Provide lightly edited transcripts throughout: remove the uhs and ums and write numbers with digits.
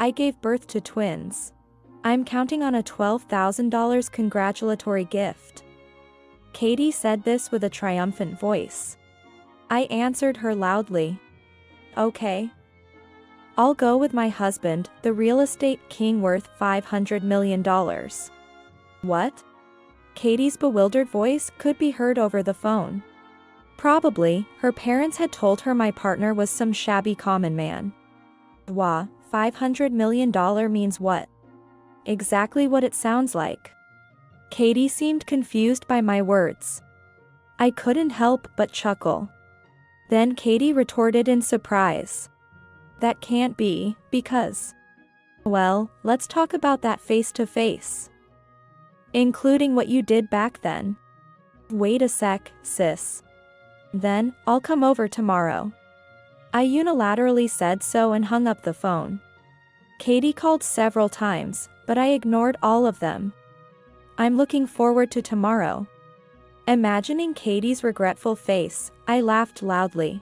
I gave birth to twins. I'm counting on a $12,000 congratulatory gift. Katie said this with a triumphant voice. I answered her loudly. Okay. I'll go with my husband, the real estate king worth $500 million. What? Katie's bewildered voice could be heard over the phone. Probably, her parents had told her my partner was some shabby common man. Wah, $500 million means what? Exactly what it sounds like. Katie seemed confused by my words. I couldn't help but chuckle. Then Katie retorted in surprise. That can't be, because... Well, let's talk about that face to face. Including what you did back then. Wait a sec, sis. Then, I'll come over tomorrow. I unilaterally said so and hung up the phone. Katie called several times, but I ignored all of them. I'm looking forward to tomorrow. Imagining Katie's regretful face, I laughed loudly.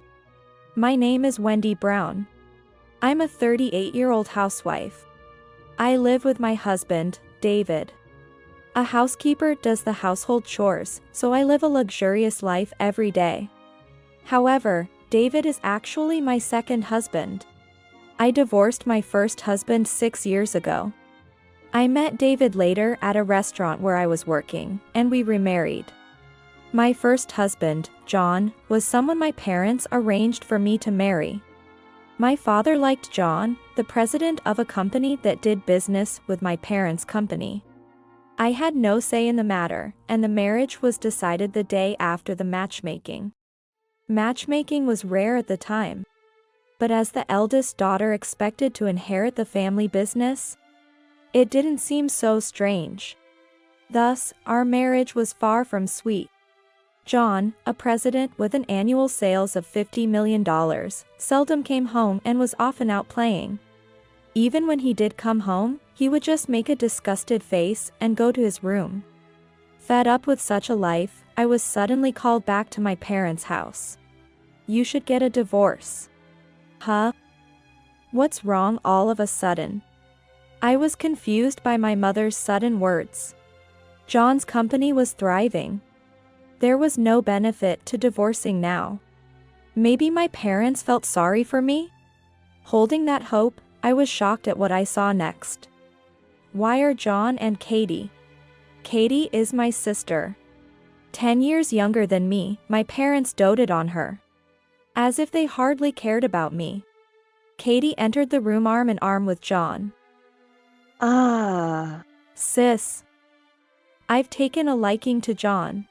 My name is Wendy Brown. I'm a 38-year-old housewife. I live with my husband, David. A housekeeper does the household chores, so I live a luxurious life every day. However, David is actually my second husband. I divorced my first husband 6 years ago. I met David later at a restaurant where I was working, and we remarried. My first husband, John, was someone my parents arranged for me to marry. My father liked John, the president of a company that did business with my parents' company. I had no say in the matter, and the marriage was decided the day after the matchmaking. Matchmaking was rare at the time. But as the eldest daughter expected to inherit the family business, it didn't seem so strange. Thus, our marriage was far from sweet. John, a president with an annual sales of $50 million, seldom came home and was often out playing. Even when he did come home, he would just make a disgusted face and go to his room. Fed up with such a life, I was suddenly called back to my parents' house. You should get a divorce. Huh? What's wrong all of a sudden? I was confused by my mother's sudden words. John's company was thriving. There was no benefit to divorcing now. Maybe my parents felt sorry for me? Holding that hope, I was shocked at what I saw next. Why are John and Katie? Katie is my sister. 10 years younger than me, my parents doted on her. As if they hardly cared about me. Katie entered the room arm in arm with John. Sis. I've taken a liking to John.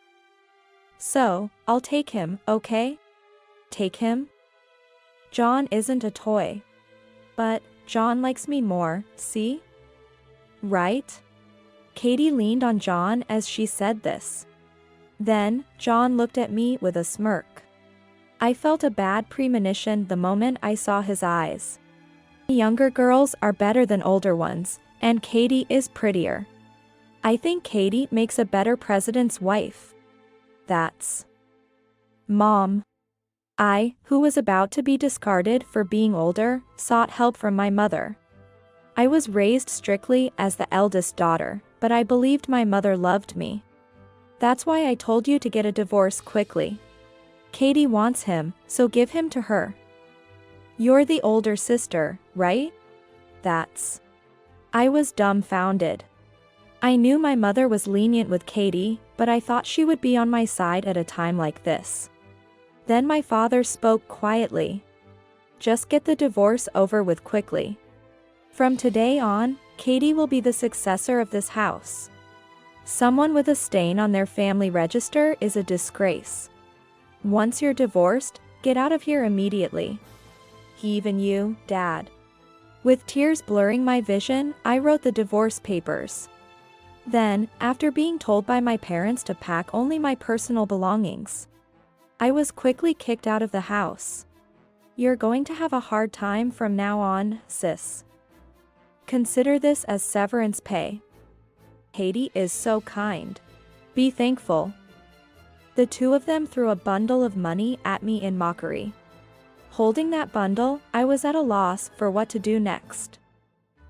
So, I'll take him, okay? Take him? John isn't a toy. But, John likes me more, see? Right? Katie leaned on John as she said this. Then, John looked at me with a smirk. I felt a bad premonition the moment I saw his eyes. Younger girls are better than older ones, and Katie is prettier. I think Katie makes a better president's wife. That's Mom. I, who was about to be discarded for being older, sought help from my mother. I was raised strictly as the eldest daughter, but I believed my mother loved me. That's why I told you to get a divorce quickly. Katie wants him, so give him to her. You're the older sister, right? That's... I was dumbfounded. I knew my mother was lenient with Katie, but I thought she would be on my side at a time like this. Then my father spoke quietly. Just get the divorce over with quickly. From today on, Katie will be the successor of this house. Someone with a stain on their family register is a disgrace. Once you're divorced, get out of here immediately. Even you, Dad. With tears blurring my vision, I wrote the divorce papers. Then, after being told by my parents to pack only my personal belongings, I was quickly kicked out of the house. You're going to have a hard time from now on, sis. Consider this as severance pay. Katie is so kind. Be thankful. The two of them threw a bundle of money at me in mockery. Holding that bundle, I was at a loss for what to do next.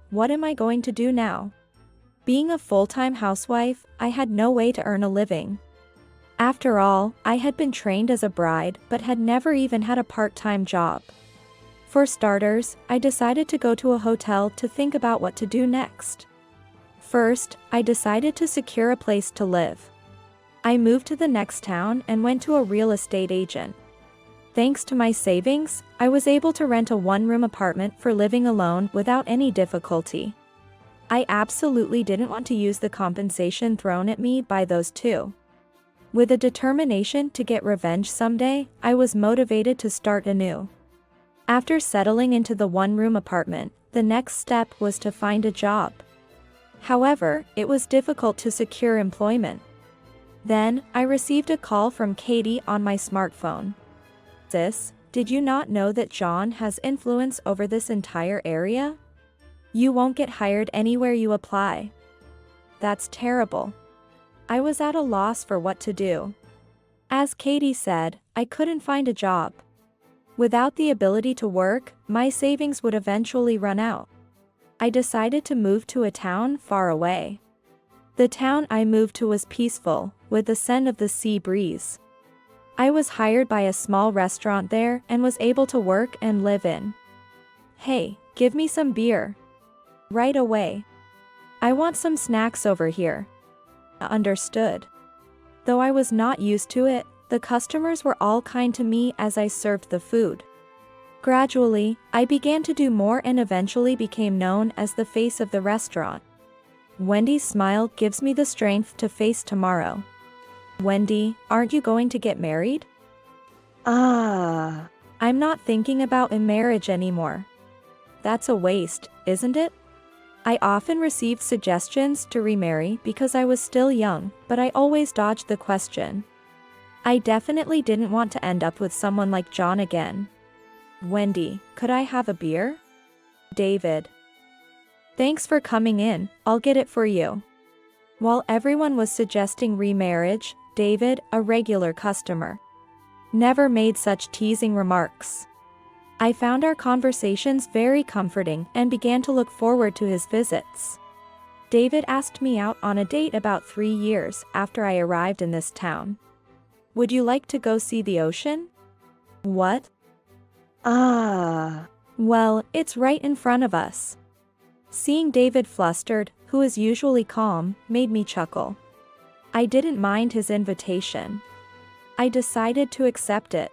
what am I going to do now? Being a full-time housewife, I had no way to earn a living. After all, I had been trained as a bride but had never even had a part-time job. For starters, I decided to go to a hotel to think about what to do next. First, I decided to secure a place to live. I moved to the next town and went to a real estate agent. Thanks to my savings, I was able to rent a one-room apartment for living alone without any difficulty. I absolutely didn't want to use the compensation thrown at me by those two. With a determination to get revenge someday, I was motivated to start anew. After settling into the one-room apartment, the next step was to find a job. However, it was difficult to secure employment. Then, I received a call from Katie on my smartphone. "Sis, did you not know that John has influence over this entire area? You won't get hired anywhere you apply." That's terrible. I was at a loss for what to do. As Katie said, I couldn't find a job. Without the ability to work, my savings would eventually run out. I decided to move to a town far away. The town I moved to was peaceful, with the scent of the sea breeze. I was hired by a small restaurant there and was able to work and live in. "Hey, give me some beer." "Right away." "I want some snacks over here." Understood. Though I was not used to it, the customers were all kind to me as I served the food. Gradually, I began to do more and eventually became known as the face of the restaurant. Wendy's smile gives me the strength to face tomorrow. "Wendy, aren't you going to get married?" I'm not thinking about a marriage anymore." "That's a waste, isn't it?" I often received suggestions to remarry because I was still young, but I always dodged the question. I definitely didn't want to end up with someone like John again. "Wendy, could I have a beer?" "David. Thanks for coming in, I'll get it for you." While everyone was suggesting remarriage, David, a regular customer, never made such teasing remarks. I found our conversations very comforting and began to look forward to his visits. David asked me out on a date about 3 years after I arrived in this town. "Would you like to go see the ocean?" "What?" "Well, it's right in front of us." Seeing David flustered, who is usually calm, made me chuckle. I didn't mind his invitation. I decided to accept it.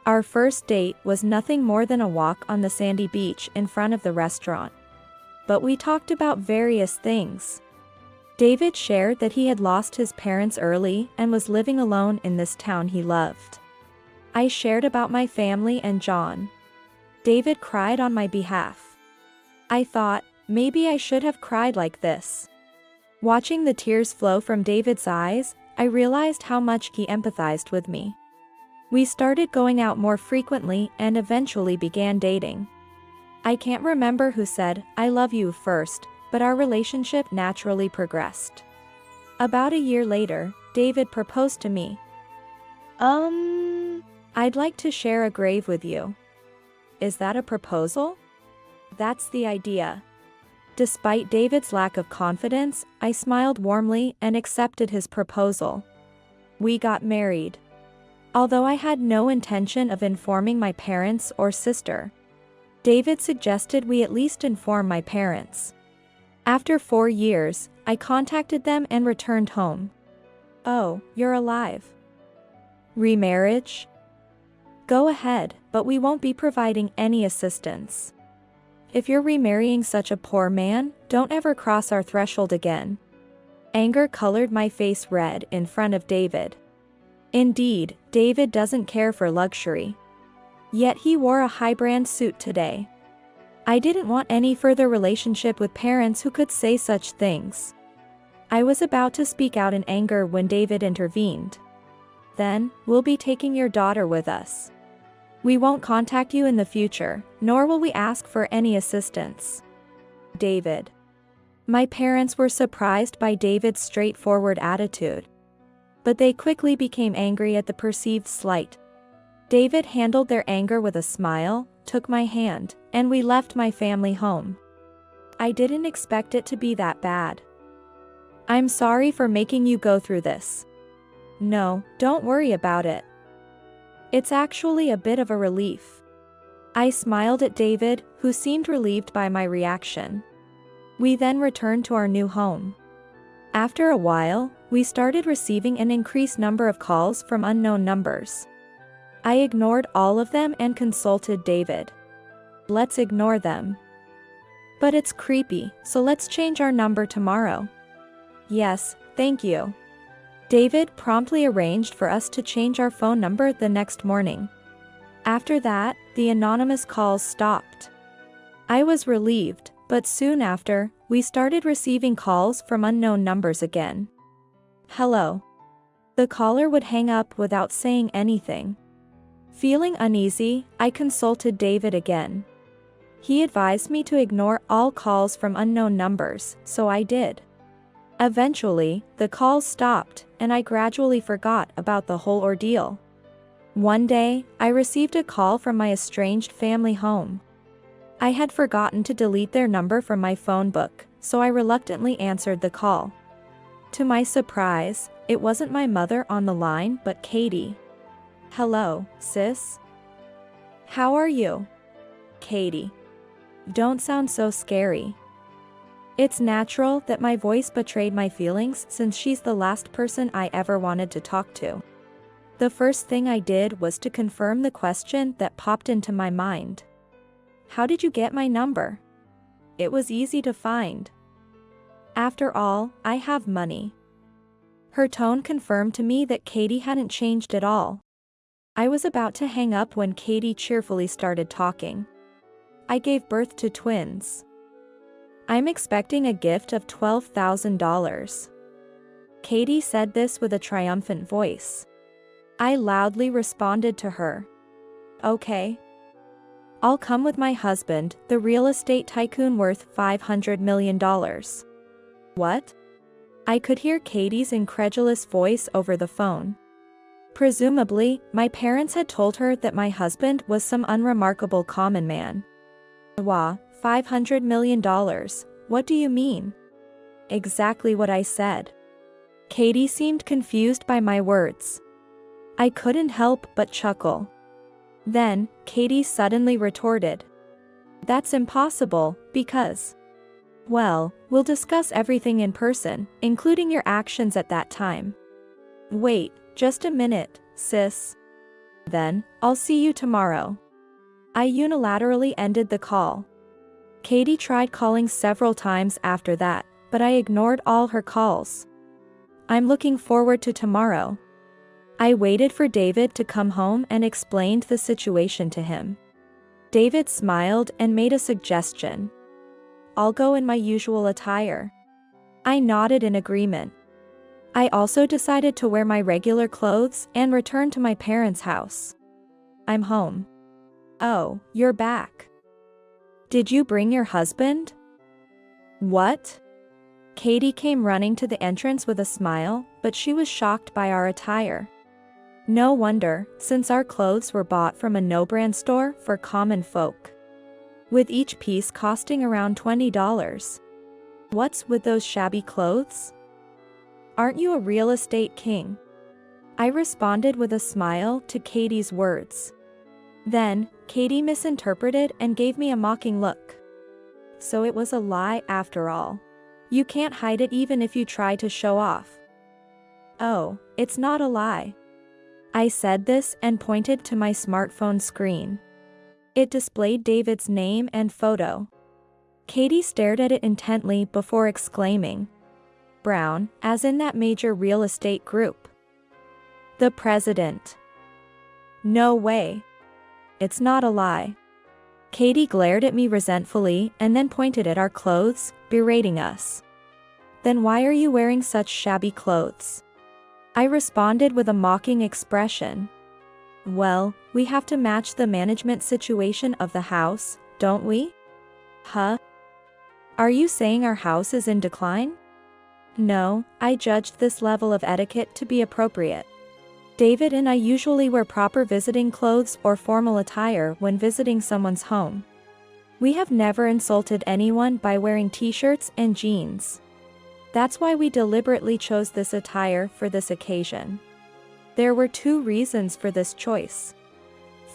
Our first date was nothing more than a walk on the sandy beach in front of the restaurant. But we talked about various things. David shared that he had lost his parents early and was living alone in this town he loved. I shared about my family and John. David cried on my behalf. I thought, maybe I should have cried like this. Watching the tears flow from David's eyes, I realized how much he empathized with me. We started going out more frequently and eventually began dating. I can't remember who said, "I love you" first, but our relationship naturally progressed. About a year later, David proposed to me. "I'd like to share a grave with you." "Is that a proposal?" "That's the idea." Despite David's lack of confidence, I smiled warmly and accepted his proposal. We got married. Although I had no intention of informing my parents or sister, David suggested we at least inform my parents. After 4 years, I contacted them and returned home. "Oh, you're alive. Remarriage? Go ahead, but we won't be providing any assistance. If you're remarrying such a poor man, don't ever cross our threshold again." Anger colored my face red in front of David. Indeed, David doesn't care for luxury. Yet he wore a high-brand suit today. I didn't want any further relationship with parents who could say such things. I was about to speak out in anger when David intervened. "Then, we'll be taking your daughter with us. We won't contact you in the future, nor will we ask for any assistance." David. My parents were surprised by David's straightforward attitude. But they quickly became angry at the perceived slight. David handled their anger with a smile, took my hand, and we left my family home. I didn't expect it to be that bad. I'm sorry for making you go through this. No, don't worry about it. It's actually a bit of a relief. I smiled at David, who seemed relieved by my reaction. We then returned to our new home. After a while, we started receiving an increased number of calls from unknown numbers. I ignored all of them and consulted David. Let's ignore them. But it's creepy, so let's change our number tomorrow. Yes, thank you. David promptly arranged for us to change our phone number the next morning. After that, the anonymous calls stopped. I was relieved, but soon after, we started receiving calls from unknown numbers again. Hello. The caller would hang up without saying anything. Feeling uneasy, I consulted David again. He advised me to ignore all calls from unknown numbers, so I did. Eventually, the calls stopped, and I gradually forgot about the whole ordeal. One day, I received a call from my estranged family home. I had forgotten to delete their number from my phone book, so I reluctantly answered the call. To my surprise, it wasn't my mother on the line but Katie. Hello, sis. How are you? Katie. Don't sound so scary. It's natural that my voice betrayed my feelings since she's the last person I ever wanted to talk to. The first thing I did was to confirm the question that popped into my mind. How did you get my number? It was easy to find. After all, I have money. Her tone confirmed to me that Katie hadn't changed at all. I was about to hang up when Katie cheerfully started talking. I gave birth to twins. I'm expecting a gift of $12,000. Katie said this with a triumphant voice. I loudly responded to her. Okay. I'll come with my husband, the real estate tycoon worth $500 million. What? I could hear Katie's incredulous voice over the phone. Presumably, my parents had told her that my husband was some unremarkable common man. Wah, $500 million, what do you mean? Exactly what I said. Katie seemed confused by my words. I couldn't help but chuckle. Then, Katie suddenly retorted. That's impossible, because... Well, we'll discuss everything in person, including your actions at that time. Wait, just a minute, sis. Then, I'll see you tomorrow. I unilaterally ended the call. Katie tried calling several times after that, but I ignored all her calls. I'm looking forward to tomorrow. I waited for David to come home and explained the situation to him. David smiled and made a suggestion. I'll go in my usual attire. I nodded in agreement. I also decided to wear my regular clothes and return to my parents' house. I'm home. Oh, you're back. Did you bring your husband? What? Katie came running to the entrance with a smile, but she was shocked by our attire. No wonder, since our clothes were bought from a no-brand store for common folk, with each piece costing around $20. What's with those shabby clothes? Aren't you a real estate king? I responded with a smile to Katie's words. Then, Katie misinterpreted and gave me a mocking look. So it was a lie after all. You can't hide it even if you try to show off. Oh, it's not a lie. I said this and pointed to my smartphone screen. It displayed David's name and photo. Katie stared at it intently before exclaiming, Brown, as in that major real estate group. The president. No way. It's not a lie. Katie glared at me resentfully and then pointed at our clothes, berating us. Then why are you wearing such shabby clothes? I responded with a mocking expression. Well, we have to match the management situation of the house, don't we? Huh? Are you saying our house is in decline? No, I judged this level of etiquette to be appropriate. David and I usually wear proper visiting clothes or formal attire when visiting someone's home. We have never insulted anyone by wearing t-shirts and jeans. That's why we deliberately chose this attire for this occasion. There were 2 reasons for this choice.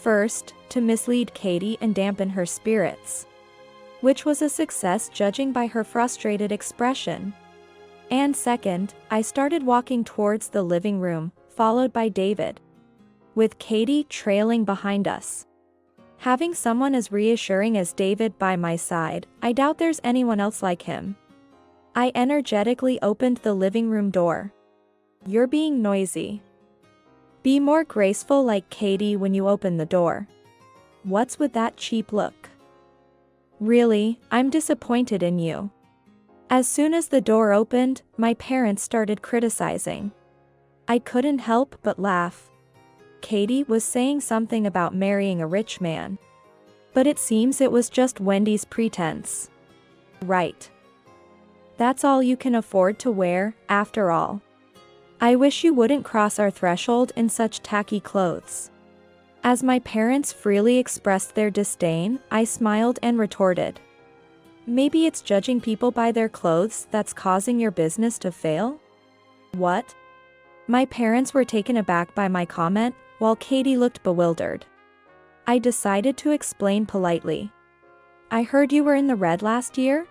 First, to mislead Katie and dampen her spirits, which was a success judging by her frustrated expression. And second, I started walking towards the living room, followed by David, with Katie trailing behind us. Having someone as reassuring as David by my side, I doubt there's anyone else like him. I energetically opened the living room door. You're being noisy. Be more graceful like Katie when you open the door. What's with that cheap look? Really, I'm disappointed in you. As soon as the door opened, my parents started criticizing. I couldn't help but laugh. Katie was saying something about marrying a rich man. But it seems it was just Wendy's pretense. Right. That's all you can afford to wear, after all. I wish you wouldn't cross our threshold in such tacky clothes. As my parents freely expressed their disdain, I smiled and retorted. Maybe it's judging people by their clothes that's causing your business to fail? What? My parents were taken aback by my comment, while Katie looked bewildered. I decided to explain politely. I heard you were in the red last year?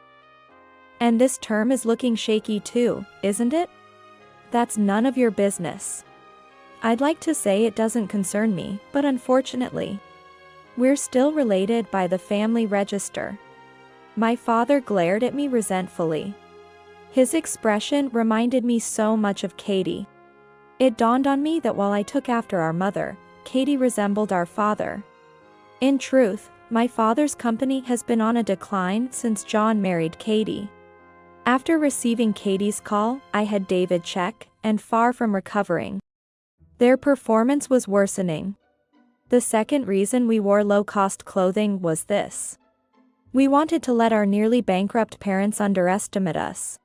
And this term is looking shaky too, isn't it? That's none of your business. I'd like to say it doesn't concern me, but unfortunately, we're still related by the family register. My father glared at me resentfully. His expression reminded me so much of Katie. It dawned on me that while I took after our mother, Katie resembled our father. In truth, my father's company has been on a decline since John married Katie. After receiving Katie's call, I had David check, and far from recovering. Their performance was worsening. The second reason we wore low-cost clothing was this. We wanted to let our nearly bankrupt parents underestimate us.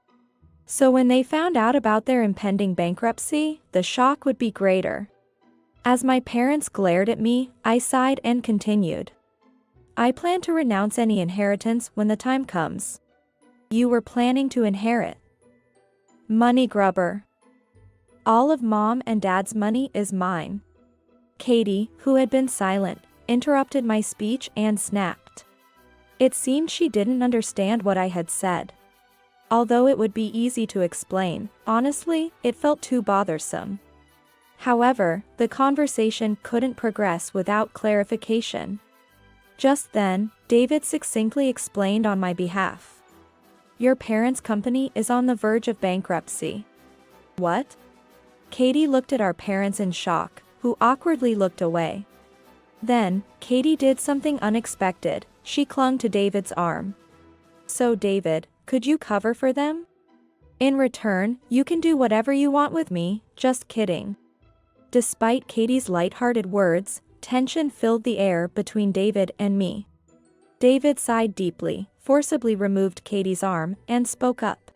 So when they found out about their impending bankruptcy, the shock would be greater. As my parents glared at me, I sighed and continued. I plan to renounce any inheritance when the time comes. You were planning to inherit. Money grubber. All of Mom and Dad's money is mine. Katie, who had been silent, interrupted my speech and snapped. It seemed she didn't understand what I had said. Although it would be easy to explain, honestly, it felt too bothersome. However, the conversation couldn't progress without clarification. Just then, David succinctly explained on my behalf. Your parents' company is on the verge of bankruptcy. What? Katie looked at our parents in shock, who awkwardly looked away. Then, Katie did something unexpected. She clung to David's arm. So David, could you cover for them? In return, you can do whatever you want with me, just kidding. Despite Katie's lighthearted words, tension filled the air between David and me. David sighed deeply, forcibly removed Katie's arm, and spoke up.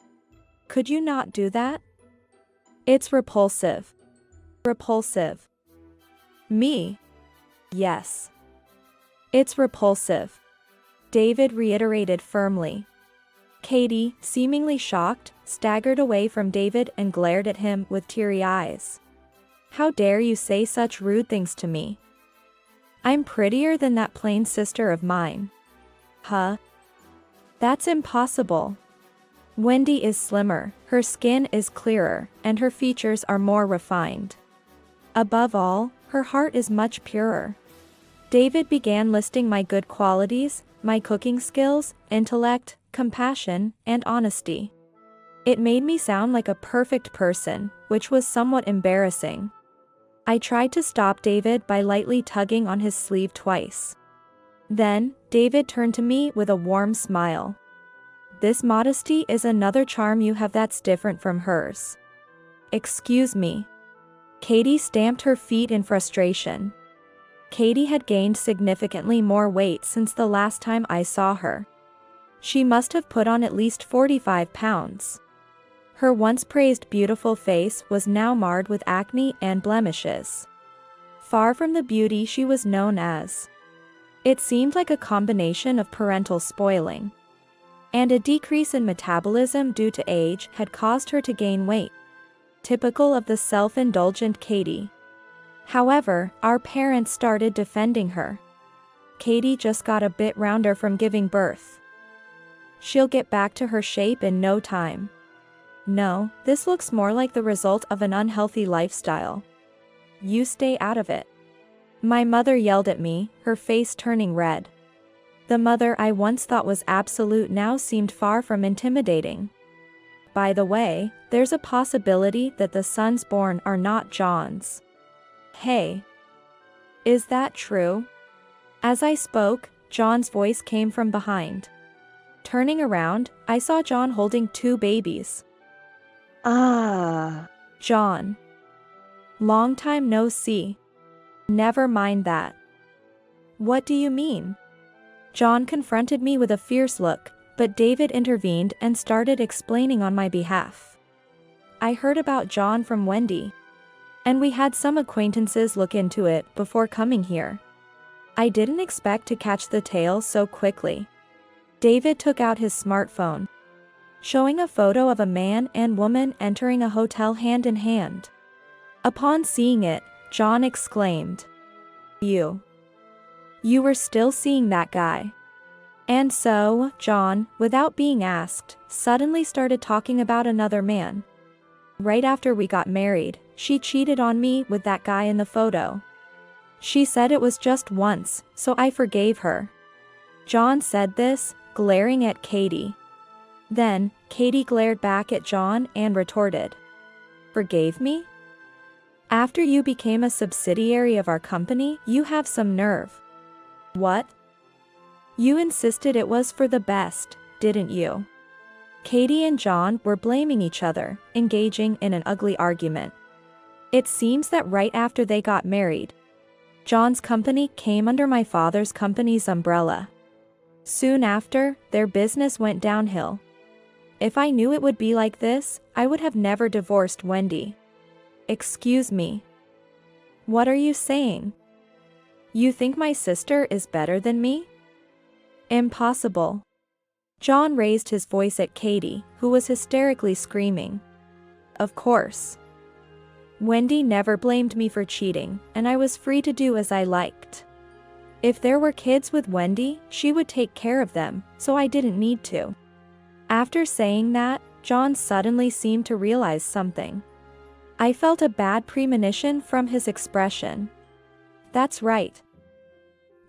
Could you not do that? It's repulsive. Repulsive. Me? Yes. It's repulsive. David reiterated firmly. Katie, seemingly shocked, staggered away from David and glared at him with teary eyes. How dare you say such rude things to me? I'm prettier than that plain sister of mine. Huh? That's impossible. Wendy is slimmer, her skin is clearer, and her features are more refined. Above all, her heart is much purer. David began listing my good qualities, my cooking skills, intellect, compassion, and honesty. It made me sound like a perfect person, which was somewhat embarrassing. I tried to stop David by lightly tugging on his sleeve twice. Then, David turned to me with a warm smile. This modesty is another charm you have that's different from hers. Excuse me. Katie stamped her feet in frustration. Katie had gained significantly more weight since the last time I saw her. She must have put on at least 45 pounds. Her once praised beautiful face was now marred with acne and blemishes. Far from the beauty she was known as. It seemed like a combination of parental spoiling and a decrease in metabolism due to age had caused her to gain weight, typical of the self-indulgent Katie. However, our parents started defending her. Katie just got a bit rounder from giving birth. She'll get back to her shape in no time. No, this looks more like the result of an unhealthy lifestyle. You stay out of it. My mother yelled at me, her face turning red. The mother I once thought was absolute now seemed far from intimidating. By the way, there's a possibility that the sons born are not John's. Hey. Is that true? As I spoke, John's voice came from behind. Turning around, I saw John holding 2 babies. John. Long time no see. Never mind that. What do you mean? John confronted me with a fierce look, but David intervened and started explaining on my behalf. I heard about John from Wendy, and we had some acquaintances look into it before coming here. I didn't expect to catch the tail so quickly. David took out his smartphone, showing a photo of a man and woman entering a hotel hand in hand. Upon seeing it, John exclaimed, You were still seeing that guy." And so, John, without being asked, suddenly started talking about another man. Right after we got married, she cheated on me with that guy in the photo. She said it was just once, so I forgave her. John said this, glaring at Katie. Then, Katie glared back at John and retorted, "Forgave me? After you became a subsidiary of our company, you have some nerve. What? You insisted it was for the best, didn't you?" Katie and John were blaming each other, engaging in an ugly argument. It seems that right after they got married, John's company came under my father's company's umbrella. Soon after, their business went downhill. If I knew it would be like this, I would have never divorced Wendy. Excuse me. What are you saying? You think my sister is better than me? Impossible. John raised his voice at Katie, who was hysterically screaming. Of course. Wendy never blamed me for cheating, and I was free to do as I liked. If there were kids with Wendy, she would take care of them, so I didn't need to. After saying that, John suddenly seemed to realize something. I felt a bad premonition from his expression. That's right.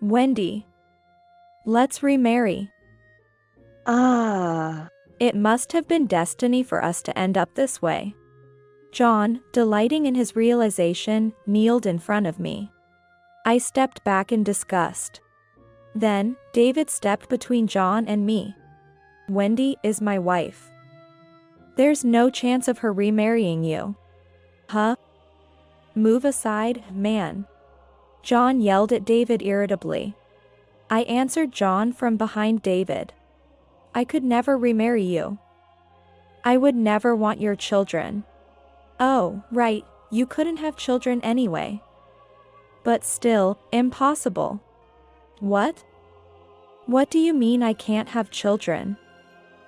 Wendy. Let's remarry. It must have been destiny for us to end up this way. John, delighting in his realization, kneeled in front of me. I stepped back in disgust. Then, David stepped between John and me. Wendy is my wife. There's no chance of her remarrying you. Huh? Move aside, man. John yelled at David irritably. I answered John from behind David. I could never remarry you. I would never want your children. Oh, right, you couldn't have children anyway. But still, impossible. What? What do you mean I can't have children?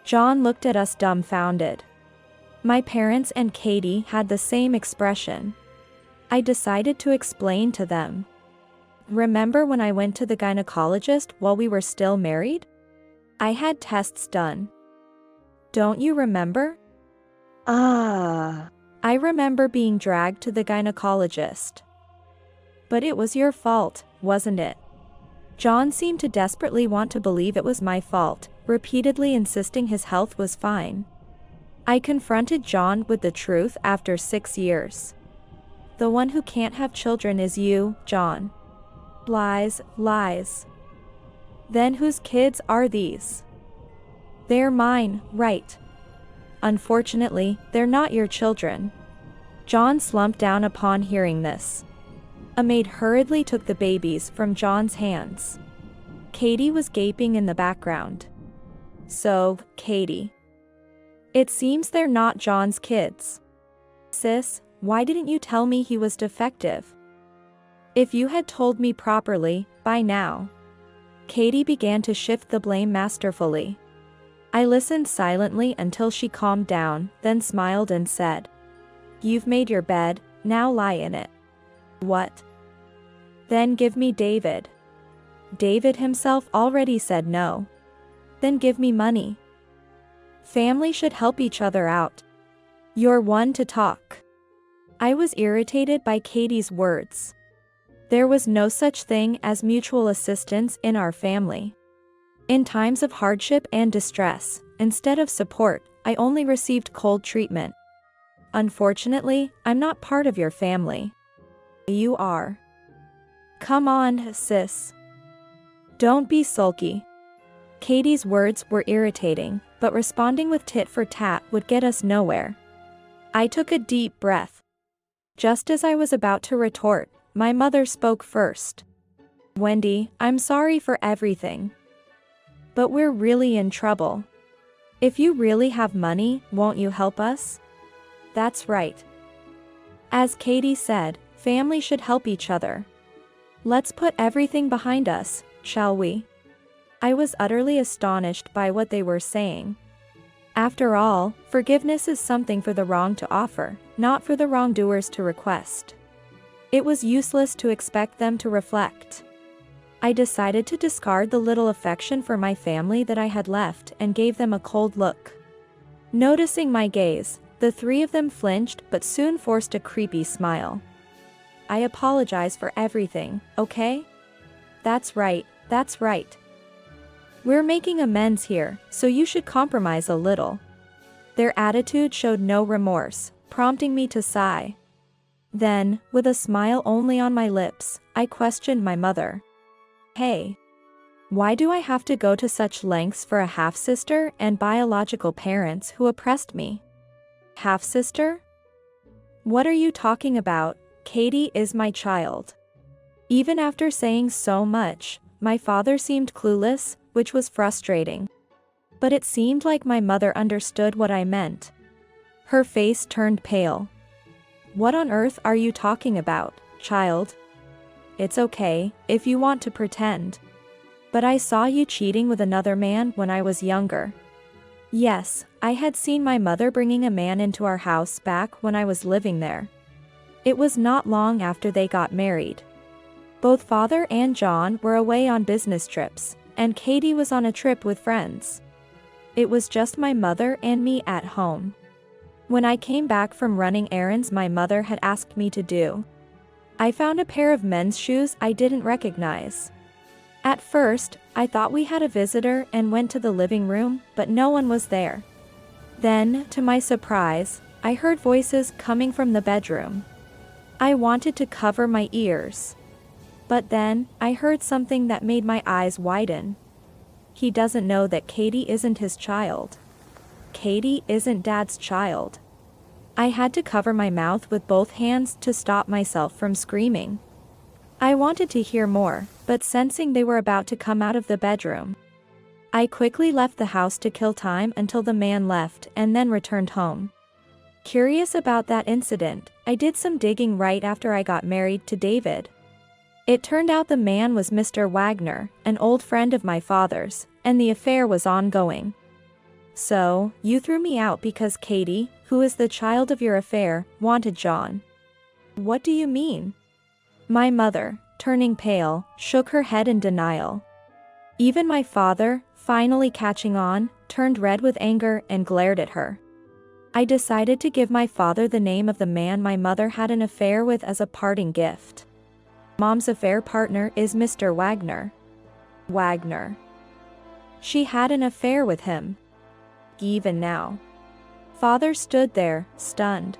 John looked at us dumbfounded. My parents and Katie had the same expression. I decided to explain to them. Remember when I went to the gynecologist while we were still married? I had tests done. Don't you remember? I remember being dragged to the gynecologist. But it was your fault, wasn't it? John seemed to desperately want to believe it was my fault, repeatedly insisting his health was fine. I confronted John with the truth after 6 years. The one who can't have children is you, John. Lies, lies. Then whose kids are these? They're mine, right? Unfortunately, they're not your children. John slumped down upon hearing this. A maid hurriedly took the babies from John's hands. Katie was gaping in the background. So, Katie. It seems they're not John's kids. Sis, why didn't you tell me he was defective? If you had told me properly, by now. Katie began to shift the blame masterfully. I listened silently until she calmed down, then smiled and said, "You've made your bed, now lie in it." "What?" "Then give me David." David himself already said no. "Then give me money." "Family should help each other out. You're one to talk." I was irritated by Katie's words. There was no such thing as mutual assistance in our family. In times of hardship and distress, instead of support, I only received cold treatment. Unfortunately, I'm not part of your family. You are. Come on, sis. Don't be sulky. Katie's words were irritating, but responding with tit for tat would get us nowhere. I took a deep breath. Just as I was about to retort, my mother spoke first. "Wendy, I'm sorry for everything. But we're really in trouble. If you really have money, won't you help us?" "That's right. As Katie said, family should help each other. Let's put everything behind us, shall we?" I was utterly astonished by what they were saying. After all, forgiveness is something for the wrong to offer, not for the wrongdoers to request. It was useless to expect them to reflect. I decided to discard the little affection for my family that I had left and gave them a cold look. Noticing my gaze, the three of them flinched but soon forced a creepy smile. "I apologize for everything, okay? That's right, that's right. We're making amends here, so you should compromise a little." Their attitude showed no remorse, prompting me to sigh. Then, with a smile only on my lips, I questioned my mother. "Hey, why do I have to go to such lengths for a half-sister and biological parents who oppressed me?" "Half-sister? What are you talking about? Katie is my child." Even after saying so much, my father seemed clueless, which was frustrating. But it seemed like my mother understood what I meant. Her face turned pale. "What on earth are you talking about, child? It's okay, if you want to pretend. But I saw you cheating with another man when I was younger." Yes, I had seen my mother bringing a man into our house back when I was living there. It was not long after they got married. Both father and John were away on business trips, and Katie was on a trip with friends. It was just my mother and me at home. When I came back from running errands my mother had asked me to do, I found a pair of men's shoes I didn't recognize. At first, I thought we had a visitor and went to the living room, but no one was there. Then, to my surprise, I heard voices coming from the bedroom. I wanted to cover my ears. But then, I heard something that made my eyes widen. He doesn't know that Katie isn't his child. Katie isn't Dad's child. I had to cover my mouth with both hands to stop myself from screaming. I wanted to hear more, but sensing they were about to come out of the bedroom, I quickly left the house to kill time until the man left and then returned home. Curious about that incident, I did some digging right after I got married to David. It turned out the man was Mr. Wagner, an old friend of my father's, and the affair was ongoing. "So, you threw me out because Katie, who is the child of your affair, wanted John." "What do you mean?" My mother, turning pale, shook her head in denial. Even my father, finally catching on, turned red with anger and glared at her. I decided to give my father the name of the man my mother had an affair with as a parting gift. Mom's affair partner is Mr. Wagner. Wagner. She had an affair with him. Even now. Father stood there, stunned.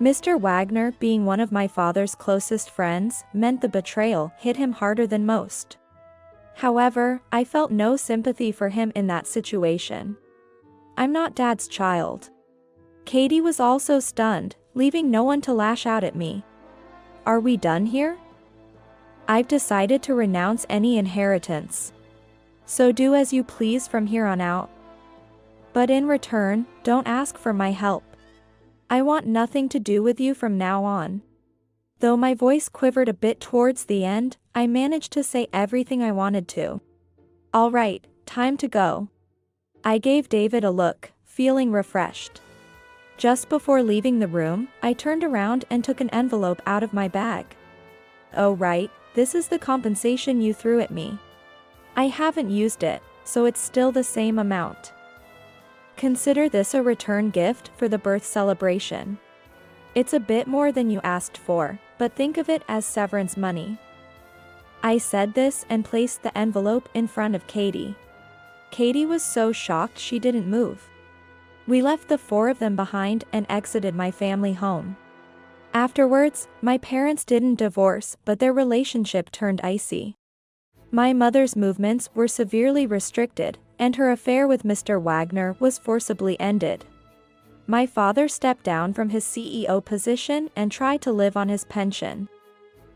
Mr. Wagner, being one of my father's closest friends, meant the betrayal hit him harder than most. However, I felt no sympathy for him in that situation. I'm not Dad's child. Katie was also stunned, leaving no one to lash out at me. Are we done here? I've decided to renounce any inheritance. So do as you please from here on out. But in return, don't ask for my help. I want nothing to do with you from now on. Though my voice quivered a bit towards the end, I managed to say everything I wanted to. All right, time to go. I gave David a look, feeling refreshed. Just before leaving the room, I turned around and took an envelope out of my bag. Oh right, this is the compensation you threw at me. I haven't used it, so it's still the same amount. Consider this a return gift for the birth celebration. It's a bit more than you asked for, but think of it as severance money. I said this and placed the envelope in front of Katie. Katie was so shocked she didn't move. We left the four of them behind and exited my family home. Afterwards, my parents didn't divorce, but their relationship turned icy. My mother's movements were severely restricted, and her affair with Mr. Wagner was forcibly ended. My father stepped down from his CEO position and tried to live on his pension.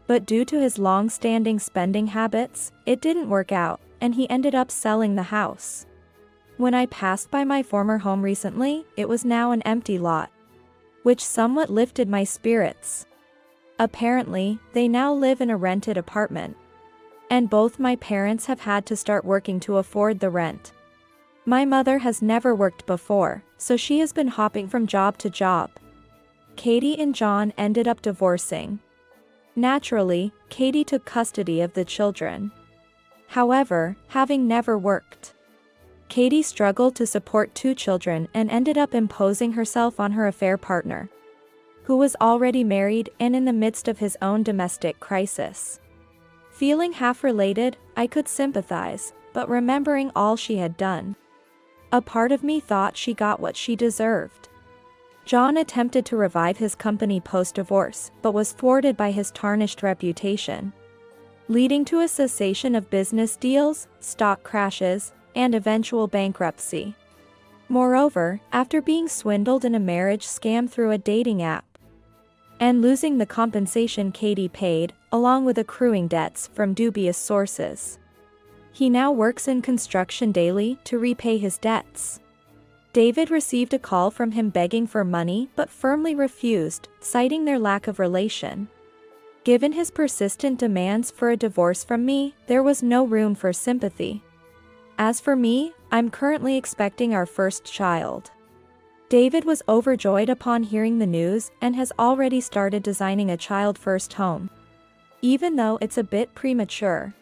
But due to his long-standing spending habits, it didn't work out, and he ended up selling the house. When I passed by my former home recently, it was now an empty lot, which somewhat lifted my spirits. Apparently, they now live in a rented apartment. And both my parents have had to start working to afford the rent. My mother has never worked before, so she has been hopping from job to job. Katie and John ended up divorcing. Naturally, Katie took custody of the children. However, having never worked, Katie struggled to support 2 children and ended up imposing herself on her affair partner, who was already married and in the midst of his own domestic crisis. Feeling half related, I could sympathize, but remembering all she had done, a part of me thought she got what she deserved. John attempted to revive his company post-divorce, but was thwarted by his tarnished reputation, leading to a cessation of business deals, stock crashes, and eventual bankruptcy. Moreover, after being swindled in a marriage scam through a dating app, and losing the compensation Katie paid, along with accruing debts from dubious sources, he now works in construction daily to repay his debts. David received a call from him begging for money but firmly refused, citing their lack of relation. Given his persistent demands for a divorce from me, there was no room for sympathy. As for me, I'm currently expecting our first child. David was overjoyed upon hearing the news and has already started designing a child-first home, even though it's a bit premature.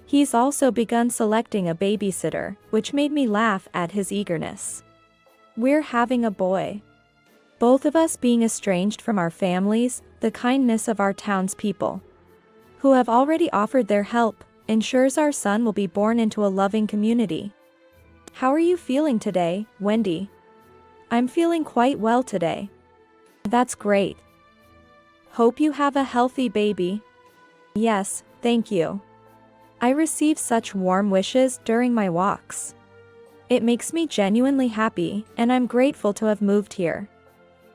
He's also begun selecting a babysitter, which made me laugh at his eagerness. We're having a boy. Both of us being estranged from our families, the kindness of our townspeople, who have already offered their help, ensures our son will be born into a loving community. How are you feeling today, Wendy? I'm feeling quite well today. That's great. Hope you have a healthy baby. Yes, thank you. I receive such warm wishes during my walks. It makes me genuinely happy, and I'm grateful to have moved here.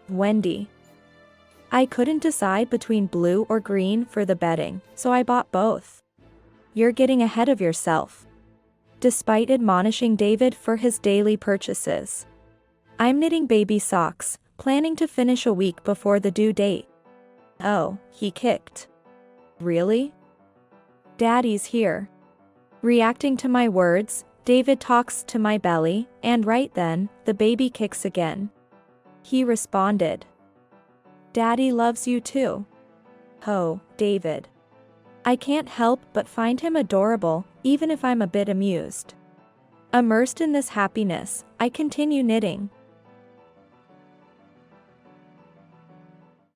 Wendy. I couldn't decide between blue or green for the bedding, so I bought both. You're getting ahead of yourself. Despite admonishing David for his daily purchases, I'm knitting baby socks, planning to finish a week before the due date. Oh, he kicked. Really? Daddy's here. Reacting to my words, David talks to my belly, and right then, the baby kicks again. He responded. Daddy loves you too. Oh, David. I can't help but find him adorable, even if I'm a bit amused. Immersed in this happiness, I continue knitting.